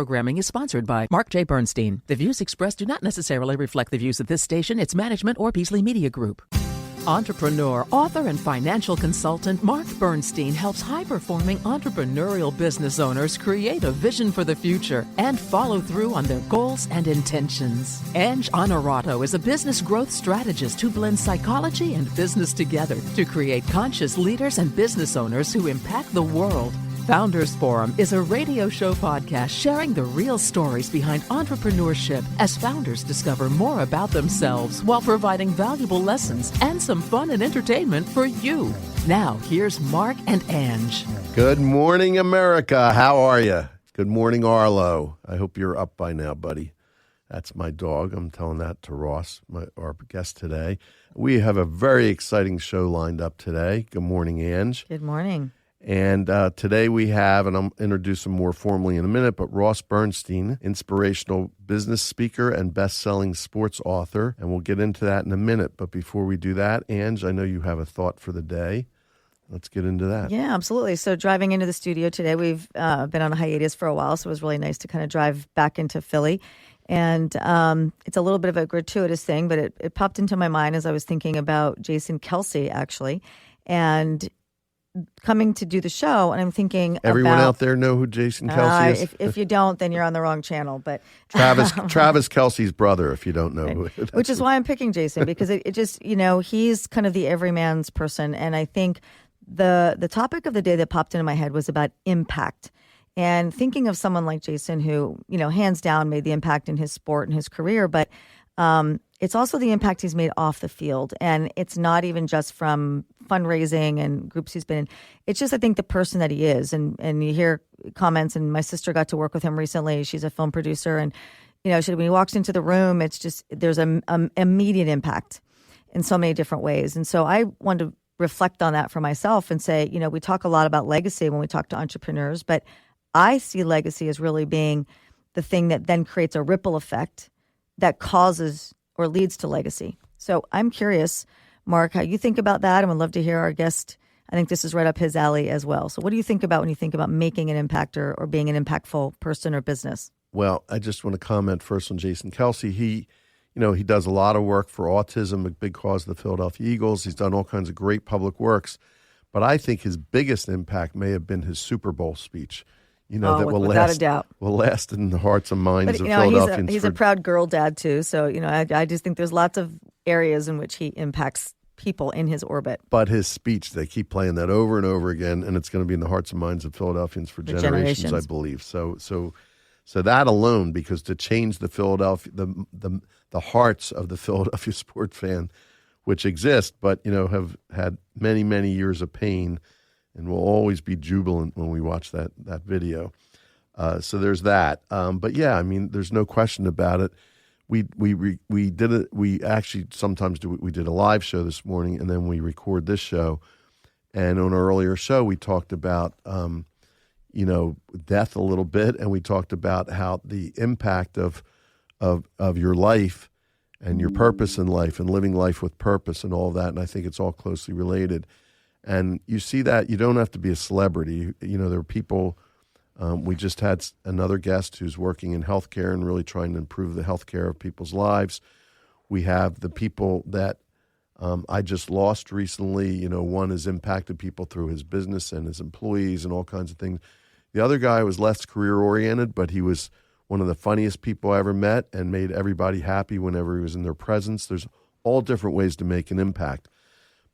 programming is sponsored by Mark J. Bernstein. The views expressed do not necessarily reflect the views of this station, its management, or Beasley Media Group. Entrepreneur, author, and financial consultant Mark Bernstein helps high-performing entrepreneurial business owners create a vision for the future and follow through on their goals and intentions. Ange Honorato is a business growth strategist who blends psychology and business together to create conscious leaders and business owners who impact the world. Founders Forum is a radio show podcast sharing the real stories behind entrepreneurship as founders discover more about themselves while providing valuable lessons and some fun and entertainment for you. Now, here's Mark and Ange. Good morning, America. How are you? Good morning, Arlo. I hope you're up by now, buddy. That's my dog. I'm telling that to Ross, our guest today. We have a very exciting show lined up today. Good morning, Ange. Good morning. And today we have, and I'll introduce him more formally in a minute, but Ross Bernstein, inspirational business speaker and best-selling sports author. And we'll get into that in a minute. But before we do that, Ange, I know you have a thought for the day. Let's get into that. Yeah, absolutely. So driving into the studio today, we've been on a hiatus for a while, so it was really nice to kind of drive back into Philly. And it's a little bit of a gratuitous thing, but it popped into my mind as I was thinking about Jason Kelsey, actually. And coming to do the show, and I'm thinking everyone out there know who Jason Kelsey is? If you don't, then you're on the wrong channel. But Travis Kelsey's brother, if you don't know who it is. Which is why I'm picking Jason, because it just, he's kind of the everyman's person. And I think the topic of the day that popped into my head was about impact. And thinking of someone like Jason who, hands down made the impact in his sport and his career, but it's also the impact he's made off the field. And it's not even just from fundraising and groups he's been in. It's just, I think, the person that he is. And you hear comments, and my sister got to work with him recently. She's a film producer. And, when he walks into the room, it's just, there's an immediate impact in so many different ways. And so I wanted to reflect on that for myself and say, we talk a lot about legacy when we talk to entrepreneurs, but I see legacy as really being the thing that then creates a ripple effect that causes or leads to legacy. So I'm curious, Mark, how you think about that, and would love to hear our guest. I think this is right up his alley as well. So what do you think about when you think about making an impact or being an impactful person or business? Well, I just want to comment first on Jason Kelsey. He does a lot of work for autism, a big cause of the Philadelphia Eagles. He's done all kinds of great public works. But I think his biggest impact may have been his Super Bowl speech. That will without last, a doubt. Will last in the hearts and minds of Philadelphians. He's a proud girl dad too. So, I just think there's lots of areas in which he impacts people in his orbit. But his speech, they keep playing that over and over again, and it's going to be in the hearts and minds of Philadelphians for generations, I believe. So that alone, because to change the hearts of the Philadelphia sports fan, which exist, but have had many, many years of pain, and we'll always be jubilant when we watch that video. So there's that. But yeah, there's no question about it. We did it. We actually sometimes do. We did a live show this morning, and then we record this show. And on our earlier show, we talked about death a little bit, and we talked about how the impact of your life and your purpose in life and living life with purpose and all of that. And I think it's all closely related. And you see that you don't have to be a celebrity. There are people, we just had another guest who's working in healthcare and really trying to improve the healthcare of people's lives. We have the people that I just lost recently. One has impacted people through his business and his employees and all kinds of things. The other guy was less career-oriented, but he was one of the funniest people I ever met and made everybody happy whenever he was in their presence. There's all different ways to make an impact.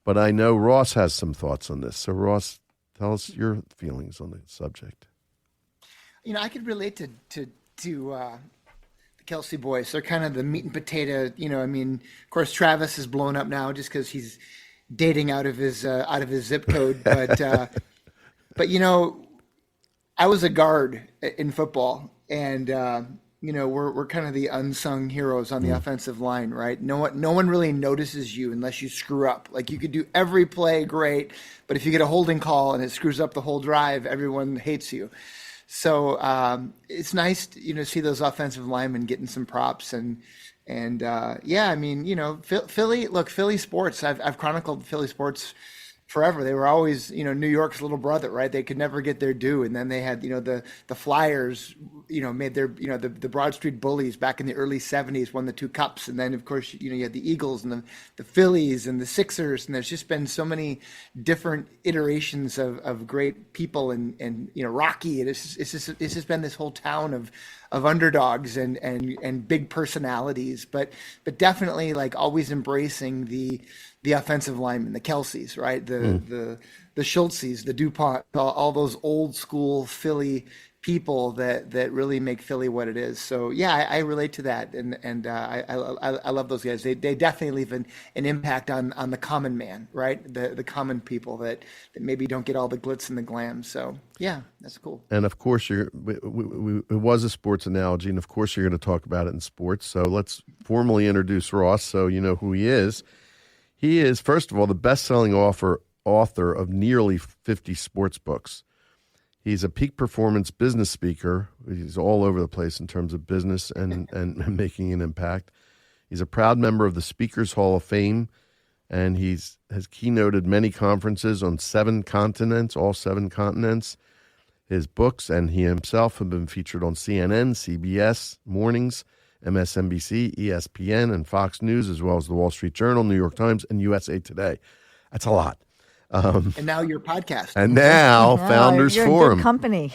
But I know Ross has some thoughts on this. So, Ross, tell us your feelings on the subject. I could relate to the Kelsey boys. They're kind of the meat and potato. Of course, Travis is blown up now just because he's dating out of his zip code. But I was a guard in football, and we're kind of the unsung heroes on the offensive line, right? No one really notices you unless you screw up. Like, you could do every play great, but if you get a holding call and it screws up the whole drive, everyone hates you. So it's nice to, see those offensive linemen getting some props and Philly. Look, Philly sports. I've chronicled Philly sports forever. They were always, New York's little brother, right? They could never get their due. And then they had, the Flyers, made their, the Broad Street Bullies back in the early 70s won the two cups. And then, of course, you had the Eagles and the Phillies and the Sixers. And there's just been so many different iterations of great people and Rocky. It's just been this whole town of underdogs and big personalities, but definitely like always embracing the offensive linemen, the Kelseys, right? The Schultzes, the DuPont, all those old school Philly people that really make Philly what it is. So yeah, I relate to that, and I love those guys. They definitely leave an impact on the common man, right? The common people that maybe don't get all the glitz and the glam. So yeah, that's cool. And of course, it was a sports analogy, and of course you're going to talk about it in sports. So let's formally introduce Ross, so you know who he is. He is, first of all, the best-selling author of nearly 50 sports books. He's a peak performance business speaker. He's all over the place in terms of business and making an impact. He's a proud member of the Speakers Hall of Fame, and has keynoted many conferences on 7 continents, all 7 continents. His books and he himself have been featured on CNN, CBS Mornings, MSNBC, ESPN, and Fox News, as well as the Wall Street Journal, New York Times, and USA Today. That's a lot. And now your podcast. And now Founders you're Forum. In good company.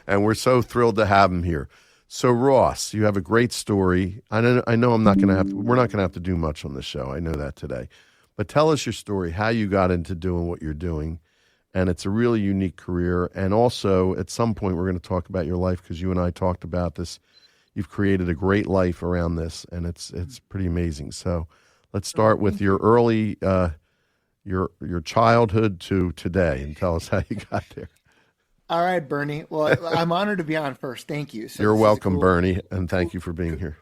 and we're so thrilled to have him here. So Ross, you have a great story. I know we're not going to have to do much on this show. I know that today. But tell us your story, how you got into doing what you're doing. And it's a really unique career. And also, at some point, we're going to talk about your life, because you and I talked about this. You've created a great life around this, and it's pretty amazing. So let's start with your early your childhood to today, and tell us how you got there. All right, Bernie. Well, I'm honored to be on first. Thank you. So you're welcome, Bernie, and thank you for being here.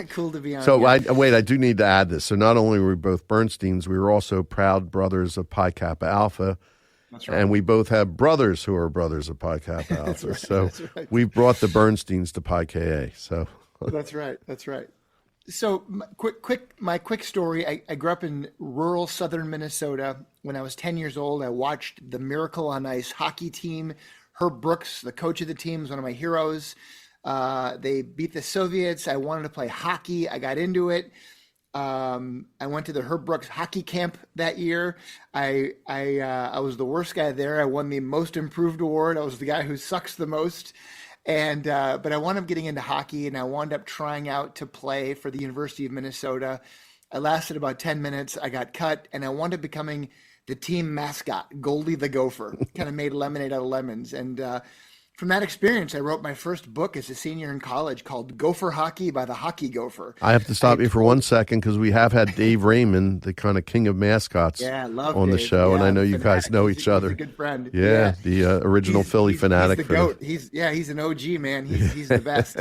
Cool to be on. So I do need to add this. So not only were we both Bernsteins, we were also proud brothers of Pi Kappa Alpha. That's right. And we both have brothers who are brothers of Pi Kappa Alpha. Right, so right. We've brought the Bernsteins to Pi Ka. So That's right. So my quick story. I grew up in rural southern Minnesota. When I was 10 years old, I watched the Miracle on Ice hockey team. Herb Brooks, the coach of the team, is one of my heroes. They beat the Soviets. I wanted to play hockey. I got into it. I went to the Herb Brooks hockey camp that year. I was the worst guy there. I won the most improved award. I was the guy who sucks the most. And but I wound up getting into hockey, and I wound up trying out to play for the University of Minnesota. I lasted about 10 minutes. I got cut, and I wound up becoming the team mascot, Goldie the Gopher. Kind of made lemonade out of lemons. And from that experience, I wrote my first book as a senior in college called Gopher Hockey by the Hockey Gopher. I have to stop you for 1 second, because we have had Dave Raymond, the kind of king of mascots, on the show, yeah, and I know you fanatic. guys know each other. He's a good friend. Yeah, the original Philly fanatic. He's the GOAT. He's an OG, man. He's the best.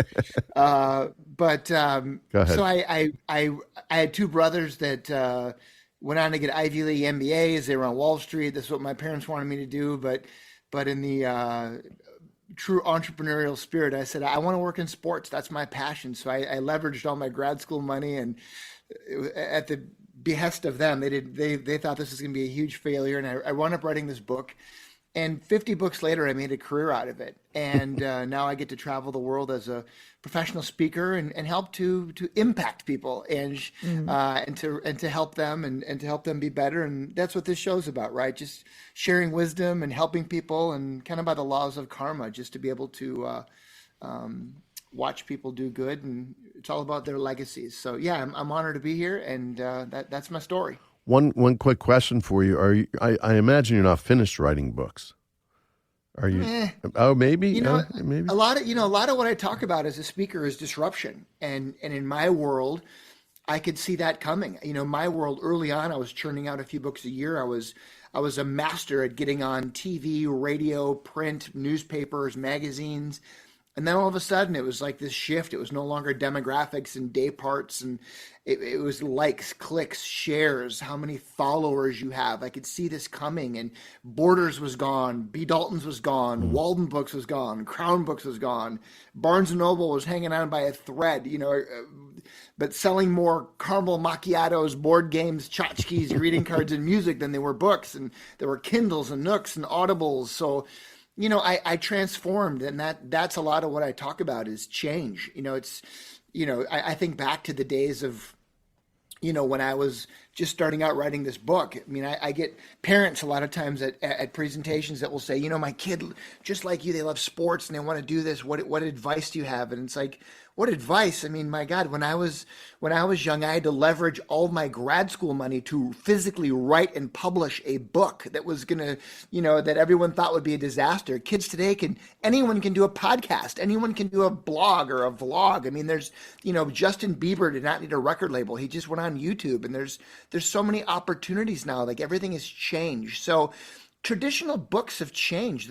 Go ahead. So I had 2 brothers that went on to get Ivy League MBAs. They were on Wall Street. That's what my parents wanted me to do. But in the true entrepreneurial spirit, I said, I want to work in sports. That's my passion. So I leveraged all my grad school money, and at the behest of them, they thought this was going to be a huge failure. And I wound up writing this book, and 50 books later, I made a career out of it. And now I get to travel the world as a professional speaker and help to impact people and to help them and to help them be better. And that's what this show's about, right? Just sharing wisdom and helping people, and kind of by the laws of karma, just to be able to watch people do good. And it's all about their legacies. So yeah, I'm honored to be here, and that's my story. One quick question for you. I imagine you're not finished writing books. Are you? Oh, maybe. Maybe. A lot of what I talk about as a speaker is disruption, and in my world, I could see that coming. My world early on, I was churning out a few books a year. I was a master at getting on TV, radio, print, newspapers, magazines, And then all of a sudden it was like this shift. It was no longer demographics and day parts, and it was likes, clicks, shares, how many followers you have. I could see this coming, and Borders was gone, B. Dalton's was gone, Walden Books was gone, Crown Books was gone, Barnes & Noble was hanging on by a thread, but selling more caramel macchiatos, board games, tchotchkes, greeting cards, and music than they were books. And there were Kindles and Nooks and Audibles. So I transformed, and that's a lot of what I talk about is change. I think back to the days of, when I was just starting out writing this book. I mean, I get parents a lot of times at presentations that will say, my kid, just like you, they love sports and they want to do this. What advice do you have? And it's like, what advice? I mean, my God, when I was young, I had to leverage all of my grad school money to physically write and publish a book that was going to, that everyone thought would be a disaster. Kids today anyone can do a podcast. Anyone can do a blog or a vlog. I mean, there's, Justin Bieber did not need a record label. He just went on YouTube, and there's so many opportunities now. Like, everything has changed. So traditional books have changed.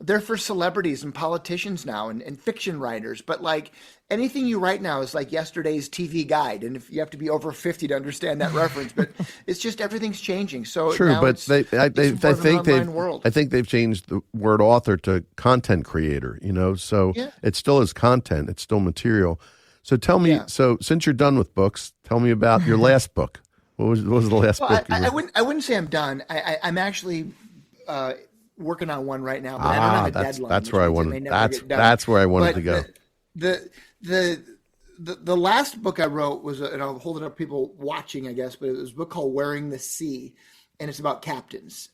They're for celebrities and politicians now, and fiction writers. But like, anything you write now is like yesterday's TV guide. And if you have to be over 50 to understand that reference, but it's just, everything's changing. So true, now but I think they've changed the word author to content creator, so Yeah. it still is content. It's still material. So tell me, so since you're done with books, tell me about your last book. What was the last book? I wouldn't say I'm done. I'm actually, working on one right now, but I don't have a deadline. That's where I wanted. That's where I wanted to go. The last book I wrote was, and I'll hold it up, people watching, I guess, but it was a book called Wearing the Sea, and it's about captains.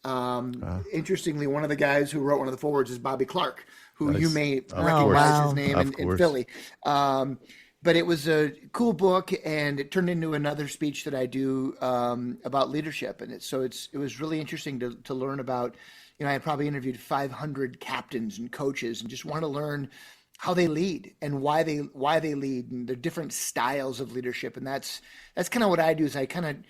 Interestingly, one of the guys who wrote one of the forwards is Bobby Clark, who you may recognize his name in Philly. But it was a cool book, and it turned into another speech that I do about leadership, and it was really interesting to learn about. I had probably interviewed 500 captains and coaches, and just want to learn how they lead and why they lead, and the different styles of leadership. And that's kind of what I do, is I kind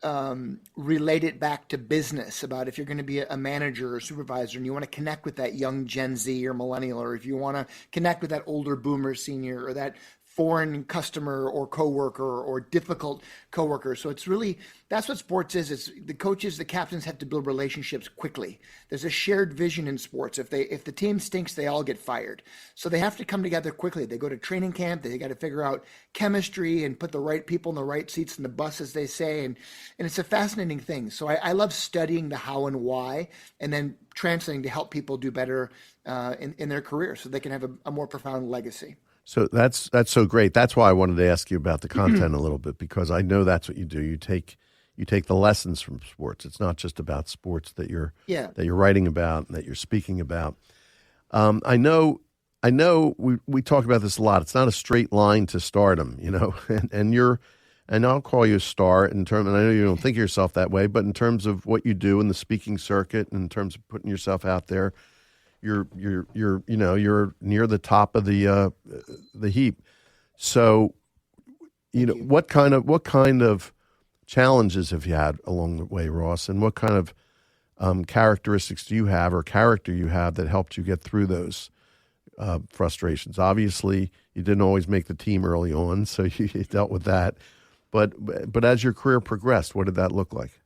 of relate it back to business, about if you're going to be a manager or supervisor and you want to connect with that young Gen Z or millennial, or if you want to connect with that older boomer senior, or that foreign customer or coworker or difficult coworker. So it's really, that's what sports is. It's the coaches, the captains have to build relationships quickly. There's a shared vision in sports. If the team stinks, they all get fired. So they have to come together quickly. They go to training camp. They got to figure out chemistry and put the right people in the right seats in the bus, as they say. And it's a fascinating thing. So I love studying the how and why, and then translating to help people do better in their career, so they can have a more profound legacy. So that's so great. That's why I wanted to ask you about the content a little bit, because I know that's what you do. You take the lessons from sports. It's not just about sports that you're writing about and that you're speaking about. I know we talk about this a lot. It's not a straight line to stardom, and I'll call you a star in terms, and I know you don't think of yourself that way, but in terms of what you do in the speaking circuit, and in terms of putting yourself out there, you're near the top of the heap. So, what kind of challenges have you had along the way, Ross, and what kind of characteristics do you have, or character you have, that helped you get through those frustrations? Obviously, you didn't always make the team early on, so you dealt with that. But as your career progressed, what did that look like?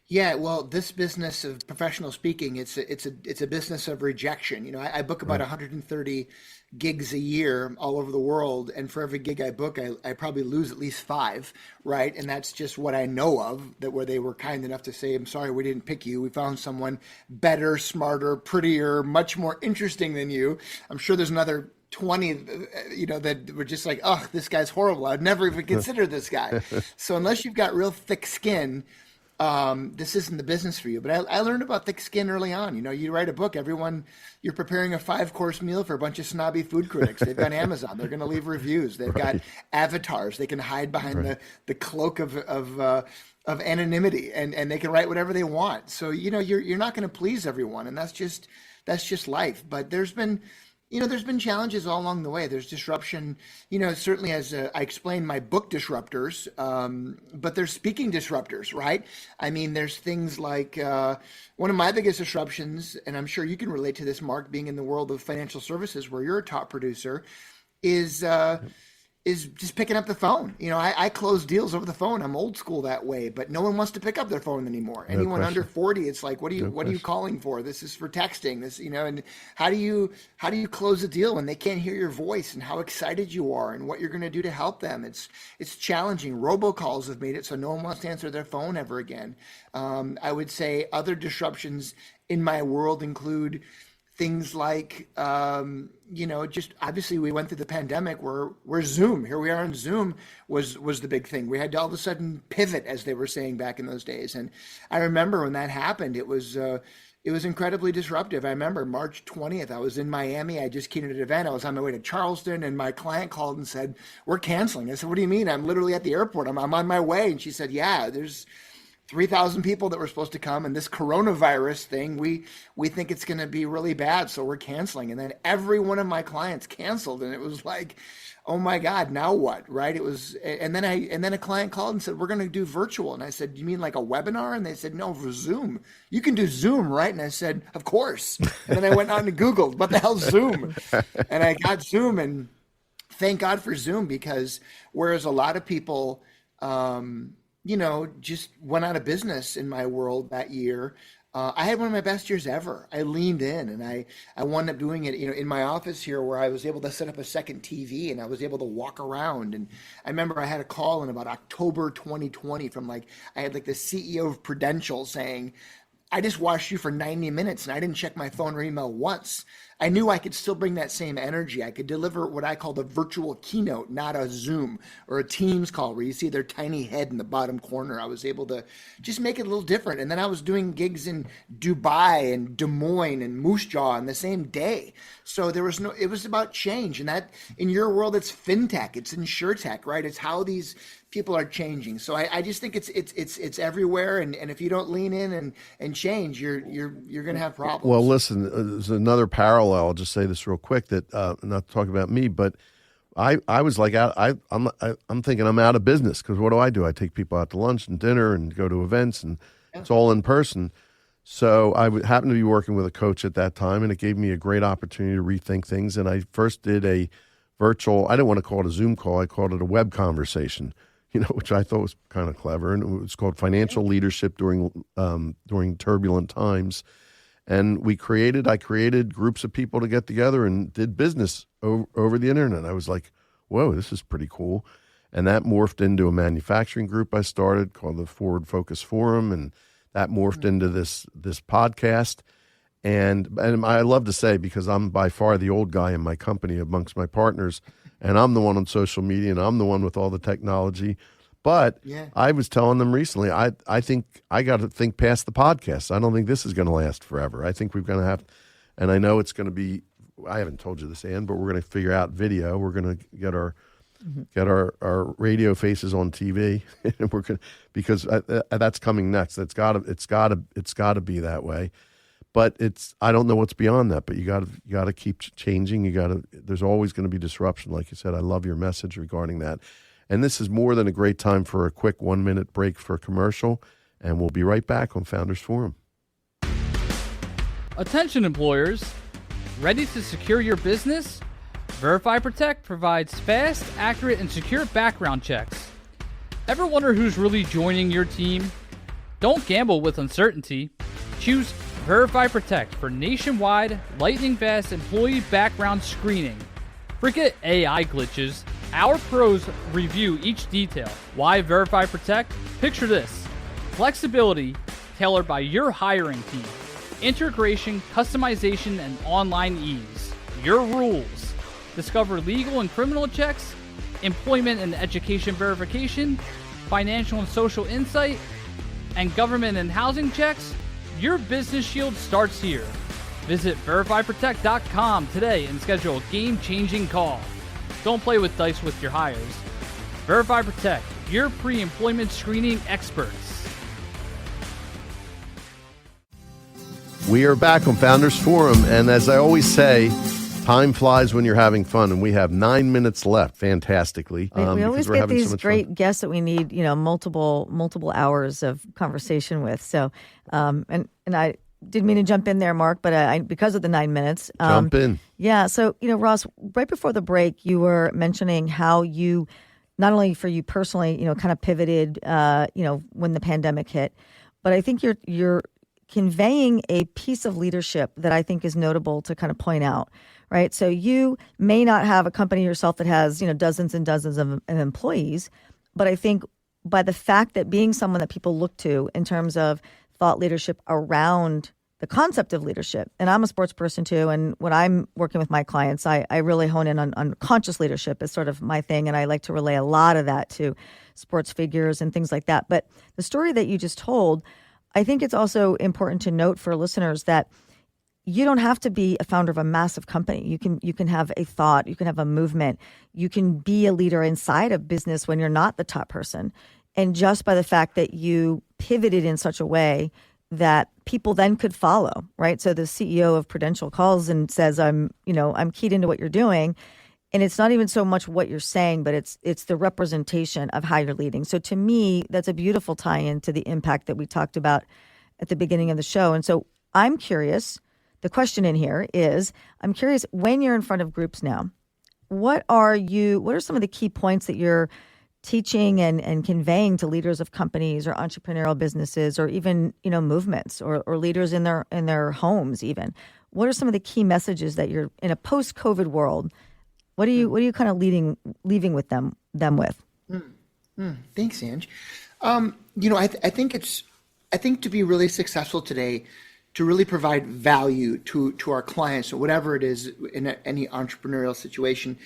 Yeah, well, this business of professional speaking, it's a business of rejection. I book about 130 gigs a year all over the world, and for every gig I book, I probably lose at least 5, right? And that's just what I know of, that where they were kind enough to say, "I'm sorry, we didn't pick you. We found someone better, smarter, prettier, much more interesting than you." I'm sure there's another 20, that were just like, "Oh, this guy's horrible. I'd never even consider this guy." So unless you've got real thick skin, this isn't the business for you. But I learned about thick skin early on. You write a book, you're preparing a 5-course meal for a bunch of snobby food critics. They've got Amazon. They're going to leave reviews. They've got avatars. They can hide behind the cloak of anonymity, and they can write whatever they want. So, you're not going to please everyone, and that's just life. But there's been, there's been challenges all along the way. There's disruption, certainly as I explained my book Disruptors, but there's speaking disruptors, right? I mean, there's things like one of my biggest disruptions, and I'm sure you can relate to this, Mark, being in the world of financial services where you're a top producer, is just picking up the phone. I close deals over the phone. I'm old school that way, but no one wants to pick up their phone anymore. No Anyone question. under 40, it's like, what are you calling for? This is for texting. This, and how do you close a deal when they can't hear your voice and how excited you are and what you're going to do to help them? It's challenging. Robocalls have made it so no one wants to answer their phone ever again. I would say other disruptions in my world include things like, just obviously we went through the pandemic where Zoom, here we are on Zoom was the big thing. We had to all of a sudden pivot, as they were saying back in those days. And I remember when that happened, it was incredibly disruptive. I remember March 20th, I was in Miami. I just came to an event. I was on my way to Charleston and my client called and said, "We're canceling." I said, "What do you mean? I'm literally at the airport. I'm on my way." And she said, "Yeah, there's 3,000 people that were supposed to come, and this coronavirus thing, we think it's going to be really bad, so we're canceling." And then every one of my clients canceled, and it was like, oh my God, now what, right? It was, and then a client called and said, "We're going to do virtual." And I said, "You mean like a webinar?" And they said, "No, for Zoom. You can do Zoom, right?" And I said, "Of course." And then I went on and Googled, what the hell's Zoom? And I got Zoom, and thank God for Zoom, because whereas a lot of people, just went out of business in my world that year, I had one of my best years ever. I leaned in, and I wound up doing it, in my office here, where I was able to set up a second TV and I was able to walk around. And I remember I had a call in about October 2020 from I had the CEO of Prudential saying, "I just watched you for 90 minutes and I didn't check my phone or email once." I knew I could still bring that same energy. I could deliver what I call the virtual keynote, not a Zoom or a Teams call where you see their tiny head in the bottom corner. I was able to just make it a little different. And then I was doing gigs in Dubai and Des Moines and Moose Jaw on the same day. So it was about change. And that, in your world, it's fintech, it's insurtech, right? It's how these people are changing. So I just think it's everywhere. And if you don't lean in and change, you're going to have problems. Well, listen, there's another parallel. I'll just say this real quick, that not to talk about me, but I was like, I'm thinking I'm out of business, because what do? I take people out to lunch and dinner and go to events, and it's all in person. So I happened to be working with a coach at that time, and it gave me a great opportunity to rethink things. And I first did a virtual, I didn't want to call it a Zoom call, I called it a web conversation, which I thought was kind of clever. And it was called Financial Leadership During Turbulent Times. And I created groups of people to get together and did business over the internet. I was like, whoa, this is pretty cool. And that morphed into a manufacturing group I started called the Forward Focus Forum. And that morphed into this podcast. And I love to say, because I'm by far the old guy in my company amongst my partners, and I'm the one on social media, and I'm the one with all the technology. But I was telling them recently, I think I got to think past the podcast. I don't think this is going to last forever. I think we're going to have, and I know it's going to be, I haven't told you this, Ann, but we're going to figure out video. We're going to get our radio faces on TV, and we're going to, because that's coming next. It's got to be that way. But I don't know what's beyond that. But you got to keep changing. There's always going to be disruption, like you said. I love your message regarding that. And this is more than a great time for a quick 1-minute break for a commercial, and we'll be right back on Founders Forum. Attention employers, ready to secure your business? Verify Protect provides fast, accurate, and secure background checks. Ever wonder who's really joining your team? Don't gamble with uncertainty. Choose Verify Protect for nationwide, lightning-fast employee background screening. Forget AI glitches. Our pros review each detail. Why Verify Protect? Picture this. Flexibility tailored by your hiring team. Integration, customization, and online ease. Your rules. Discover legal and criminal checks, employment and education verification, financial and social insight, and government and housing checks. Your business shield starts here. Visit verifyprotect.com today and schedule a game-changing call. Don't play with dice with your hires. Verify Protect, your pre-employment screening experts. We are back on Founders Forum, and as I always say, Time flies when you're having fun, and we have 9 minutes left. Fantastically, We always because we're get having so these much great fun. guests that we need, multiple hours of conversation with. So, and I didn't mean to jump in there, Mark, but I because of the 9 minutes. Jump in. Yeah. So, Ross, right before the break, you were mentioning how you, not only for you personally, kind of pivoted, when the pandemic hit, but I think you're conveying a piece of leadership that I think is notable to kind of point out, right? So you may not have a company yourself that has, dozens and dozens of employees, but I think by the fact that being someone that people look to in terms of thought leadership around the concept of leadership, and I'm a sports person too, and when I'm working with my clients, I really hone in on conscious leadership as sort of my thing, and I like to relay a lot of that to sports figures and things like that. But the story that you just told, I think it's also important to note for listeners that you don't have to be a founder of a massive company. You can have a thought, you can have a movement, you can be a leader inside a business when you're not the top person. And just by the fact that you pivoted in such a way that people then could follow, right? So the CEO of Prudential calls and says, I'm keyed into what you're doing. And it's not even so much what you're saying, but it's the representation of how you're leading. So to me, that's a beautiful tie-in to the impact that we talked about at the beginning of the show. And so I'm curious, the question in here is, I'm curious, when you're in front of groups now, what are some of the key points that you're teaching and conveying to leaders of companies or entrepreneurial businesses or even, movements or leaders in their homes even? What are some of the key messages that you're in a post-COVID world? What are you kind of leaving with them with? Thanks, Ange. I think to be really successful today, to really provide value to our clients or whatever it is in any entrepreneurial situation,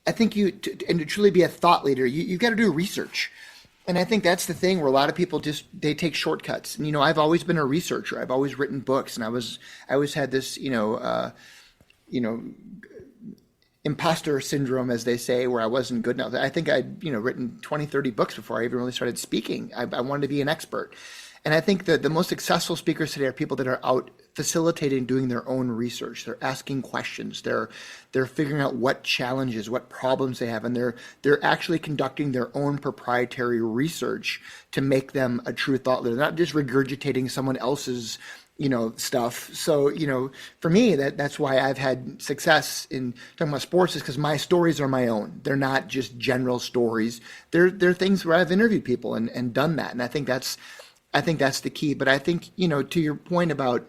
I think to truly be a thought leader, you've got to do research. And I think that's the thing where a lot of people they take shortcuts. And, I've always been a researcher. I've always written books, and I always had this, imposter syndrome, as they say, where I wasn't good enough. I think I'd, written 20, 30 books before I even really started speaking. I wanted to be an expert. And I think that the most successful speakers today are people that are out facilitating, doing their own research. They're asking questions. They're figuring out what challenges, what problems they have, and they're actually conducting their own proprietary research to make them a true thought leader. They're not just regurgitating someone else's stuff. So, for me, that's why I've had success in talking about sports, is because my stories are my own. They're not just general stories. They're things where I've interviewed people and done that. And I think that's the key. But I think, to your point about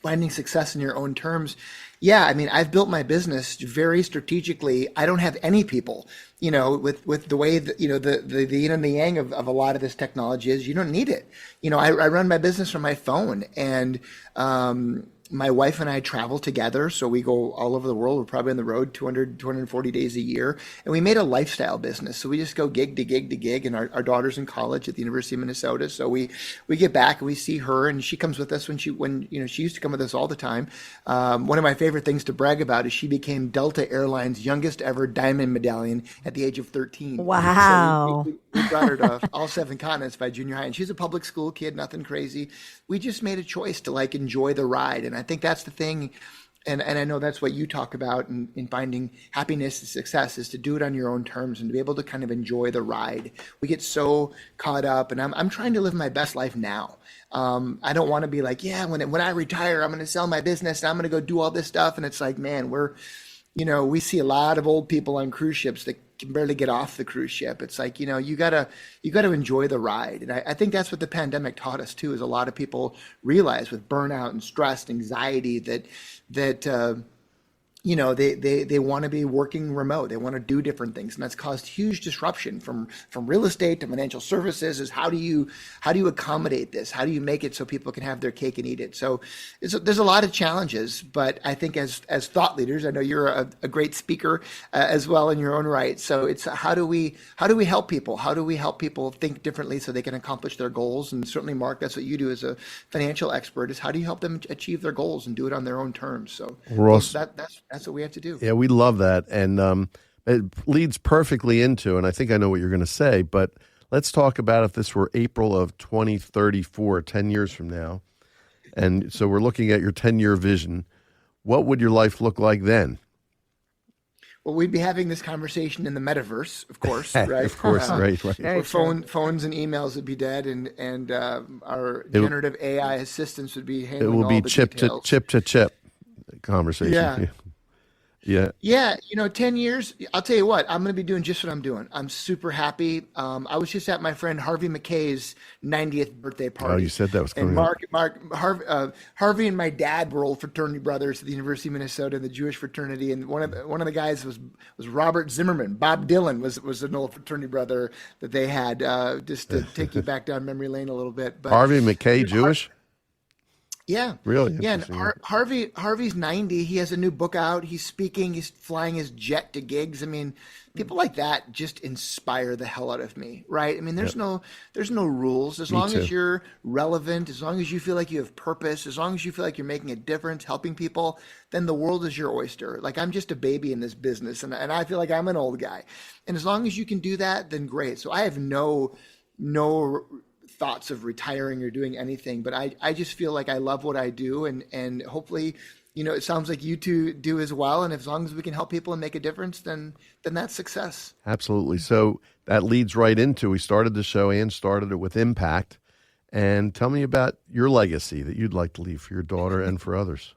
finding success in your own terms, yeah, I mean, I've built my business very strategically. I don't have any people, with the way that, the yin and the yang of a lot of this technology is, you don't need it. I run my business from my phone, and my wife and I travel together. So we go all over the world. We're probably on the road 240 days a year. And we made a lifestyle business. So we just go gig to gig to gig. And our daughter's in college at the University of Minnesota. So we get back and we see her, and she comes with us when she used to come with us all the time. One of my favorite things to brag about is she became Delta Airlines' youngest ever diamond medallion at the age of 13. Wow. So we brought her to all 7 continents by junior high. And she's a public school kid, nothing crazy. We just made a choice to enjoy the ride. And I think that's the thing. And I know that's what you talk about in finding happiness and success, is to do it on your own terms and to be able to kind of enjoy the ride. We get so caught up, and I'm trying to live my best life now. I don't want to be like, yeah, when I retire, I'm going to sell my business and I'm going to go do all this stuff. And it's like, man, we see a lot of old people on cruise ships that can barely get off the cruise ship. It's like, you gotta enjoy the ride. And I think that's what the pandemic taught us too, is a lot of people realize with burnout and stress and anxiety that they want to be working remote. They want to do different things. And that's caused huge disruption from real estate to financial services. Is how do you accommodate this? How do you make it so people can have their cake and eat it? So there's a lot of challenges, but I think as thought leaders, I know you're a great speaker as well in your own right. So it's how do we help people? How do we help people think differently so they can accomplish their goals? And certainly, Mark, that's what you do as a financial expert, is how do you help them achieve their goals and do it on their own terms? So Ross, that's what we have to do. Yeah, we love that. And it leads perfectly into, and I think I know what you're going to say, but let's talk about if this were April of 2034, 10 years from now. And so we're looking at your 10-year vision. What would your life look like then? Well, we'd be having this conversation in the metaverse, of course, right? Of course, right. Very Where true. phones and emails would be dead, and our generative AI assistants would be It handling will all be the chip details. to chip conversation. Yeah. Yeah. Yeah, 10 years, I'll tell you what, I'm going to be doing just what I'm doing. I'm super happy. I was just at my friend Harvey McKay's 90th birthday party. Oh, you said that was And coming Harvey and my dad were old fraternity brothers at the University of Minnesota, the Jewish fraternity. And one of the guys was Robert Zimmerman. Bob Dylan was an old fraternity brother that they had, just to take you back down memory lane a little bit. But Harvey McKay, Jewish? yeah. Really Yeah. And interesting. Harvey's 90. He has a new book out. He's speaking. He's flying his jet to gigs. I mean, people like that just inspire the hell out of me, right? I mean, there's no rules. As long as too. you're relevant, as long as you feel like you have purpose, as long as you feel like you're making a difference, helping people, then the world is your oyster. Like, I'm just a baby in this business, and I feel like I'm an old guy. And as long as you can do that, then great. So I have no thoughts of retiring or doing anything, but I just feel like I love what I do, and hopefully, it sounds like you two do as well. And as long as we can help people and make a difference, then that's success. Absolutely. So that leads right into, we started the show and started it with impact. And tell me about your legacy that you'd like to leave for your daughter and for others.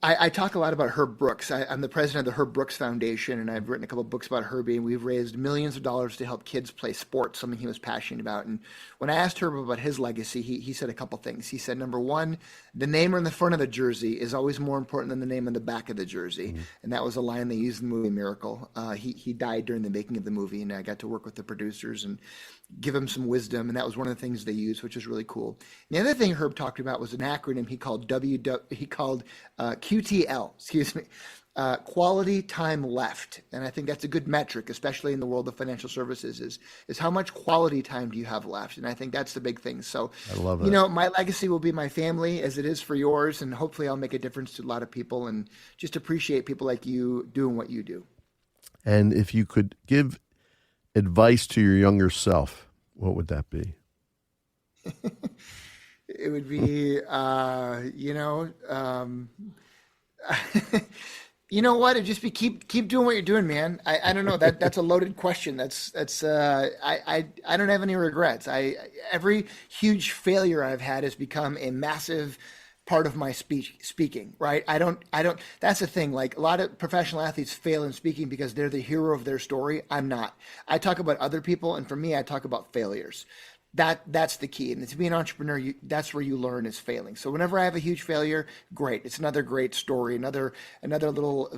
I talk a lot about Herb Brooks. I'm the president of the Herb Brooks Foundation, and I've written a couple of books about Herbie, and we've raised millions of dollars to help kids play sports, something he was passionate about. And when I asked Herb about his legacy, he said a couple things. He said, number one, the name on the front of the jersey is always more important than the name on the back of the jersey. Mm-hmm. And that was a line they used in the movie Miracle. He died during the making of the movie, and I got to work with the producers and give him some wisdom, and that was one of the things they used, which was really cool. And the other thing Herb talked about was an acronym he called QTL, quality time left. And I think that's a good metric, especially in the world of financial services, is how much quality time do you have left? And I think that's the big thing. So, I love that. My legacy will be my family, as it is for yours, and hopefully I'll make a difference to a lot of people, and just appreciate people like you doing what you do. And if you could give advice to your younger self, what would that be? It would be, you know what? It'd just be keep doing what you're doing, man. I don't know. That's a loaded question. I don't have any regrets. Every huge failure I've had has become a massive part of my speaking, right? I don't, that's the thing. Like, a lot of professional athletes fail in speaking because they're the hero of their story. I'm not. I talk about other people, and for me, I talk about failures. That's the key. And to be an entrepreneur, that's where you learn, is failing. So whenever I have a huge failure, great. It's another great story, another little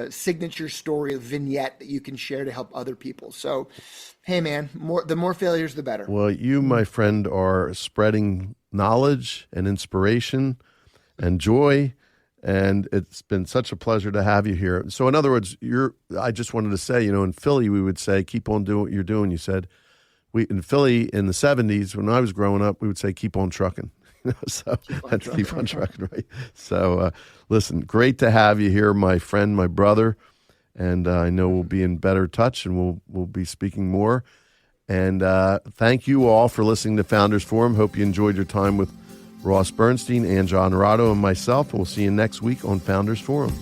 signature story, vignette that you can share to help other people. So, hey man, the more failures, the better. Well, you, my friend, are spreading knowledge and inspiration and joy, and it's been such a pleasure to have you here. So in other words, I just wanted to say, in Philly, we would say, keep on doing what you're doing. You said, in Philly in the 70s, when I was growing up, we would say, keep on trucking. So keep on trucking, right? So listen, great to have you here, my friend, my brother, and I know we'll be in better touch, and we'll be speaking more. And thank you all for listening to Founders Forum. Hope you enjoyed your time with Ross Bernstein, Ann John Rado, and myself. And we'll see you next week on Founders Forum.